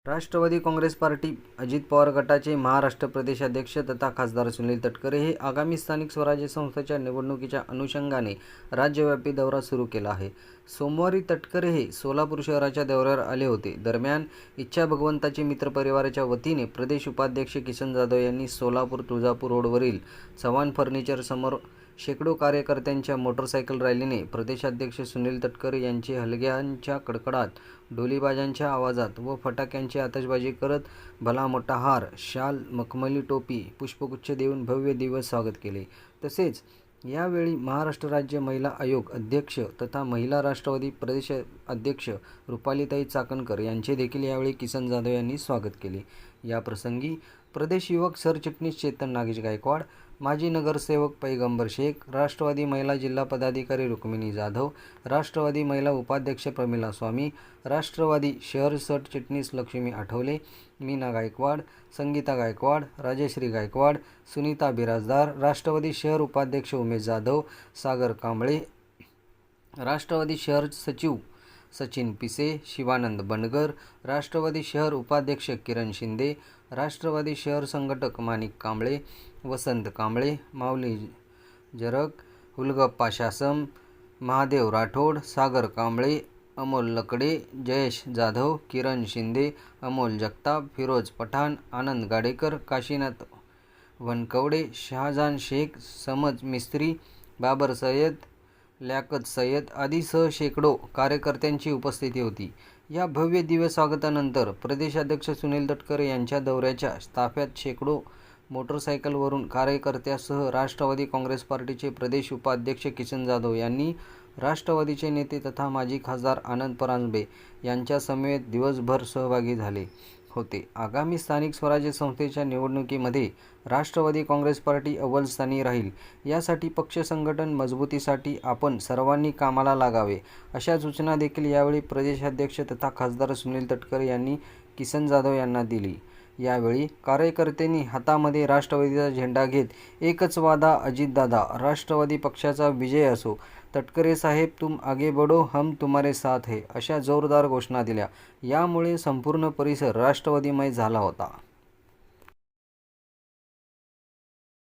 Rashtrawadi Congress party Ajit Pawar गटाचे महाराष्ट्र प्रदेशाध्यक्ष तथा खासदार सुनील तटकरे हे आगामी स्थानिक स्वराज्य संस्थेच्या निवडणुकीच्या अनुषंगाने राज्यव्यापी दौरा सुरू केला आहे। सोमवारी तटकरे हे सोलापूर शहराच्या दौऱ्यावर आले होते। दरम्यान इच्छा भगवंताची मित्र परिवाराच्या वतीने प्रदेश उपाध्यक्ष किसन जाधव यांनी सोलापूर तुळजापूर रोडवरील चव्हाण फर्निचर समोर शेकडो कार्यकर्त्यांच्या मोटरसायकल रॅलीने प्रदेशाध्यक्ष सुनील तटकरे यांचे हलग्यांच्या कडकडात, ढोलीबाजांच्या आवाजात व फटाक्यांची आतषबाजी करत भला मोठा हार, शाल, मखमली टोपी, पुष्पगुच्छ देऊन भव्य दिव्य स्वागत केले। तसेच यावेळी महाराष्ट्र राज्य महिला आयोग अध्यक्ष तथा महिला राष्ट्रवादी प्रदेश अध्यक्ष रुपालीताई चाकणकर यांचे देखील यावेळी किसन जाधव यांनी स्वागत केले। या प्रसंगी प्रदेश युवक सरचिटणीस चेतन नागेश गायकवाड, माजी नगरसेवक पैगंबर शेख, राष्ट्रवादी महिला जिल्हा पदाधिकारी रुक्मिणी जाधव, राष्ट्रवादी महिला उपाध्यक्ष प्रमिला स्वामी, राष्ट्रवादी शहर सरचिटणीस लक्ष्मी आठवले, मीना गायकवाड, संगीता गायकवाड, राजश्री गायकवाड, सुनीता बिराजदार, राष्ट्रवादी शहर उपाध्यक्ष उमेश जाधव, सागर कांबळे, राष्ट्रवादी शहर सचिव सचिन पिसे, शिवानंद बंडगर, राष्ट्रवादी शहर उपाध्यक्ष किरण शिंदे, राष्ट्रवादी शहर संघटक माणिक कांबळे, वसंत कांबळे, माऊली जरग, हुलगप्पा शासम, महादेव राठोड, सागर कांबळे, अमोल लकडे, जयेश जाधव, किरण शिंदे, अमोल जगताप, फिरोज पठाण, आनंद गाडेकर, काशीनाथ वनकवडे, शहाजान शेख, समज मिस्त्री, बाबर सय्यद, ल्याकत सय्यद आदीसह शेकडो कार्यकर्त्यांची उपस्थिती होती। या भव्य दिव्य स्वागतानंतर प्रदेशाध्यक्ष सुनील तटकरे यांच्या दौऱ्याच्या ताफ्यात शेकडो मोटरसायकलवरून कार्यकर्त्यासह राष्ट्रवादी काँग्रेस पार्टीचे प्रदेश उपाध्यक्ष किसन जाधव यांनी राष्ट्रवादीचे नेते तथा माजी खासदार आनंद परांजपे यांच्या समवेत दिवसभर सहभागी झाले होते। आगामी स्थानिक स्वराज्य संस्थेच्या निवडणुकीमध्ये राष्ट्रवादी काँग्रेस पार्टी अव्वल स्थानी राहील, यासाठी पक्ष संघटन मजबूतीसाठी आपण सर्वांनी कामाला लागावे, अशा सूचना देखील यावेळी प्रदेशाध्यक्ष तथा खासदार सुनील तटकरे यांनी किसन जाधव यांना दिली। यावेळी कार्यकर्त्यांनी हातामध्ये राष्ट्रवादीचा झेंडा घेत एकच वादा अजितदादा, राष्ट्रवादी पक्षाचा विजय असो, तटकरे साहेब तुम आगे बढ़ो, हम तुम्हारे साथ है, अशा जोरदार घोषणा दिल्या। यामुळे संपूर्ण परिसर राष्ट्रवादीमय झाला होता।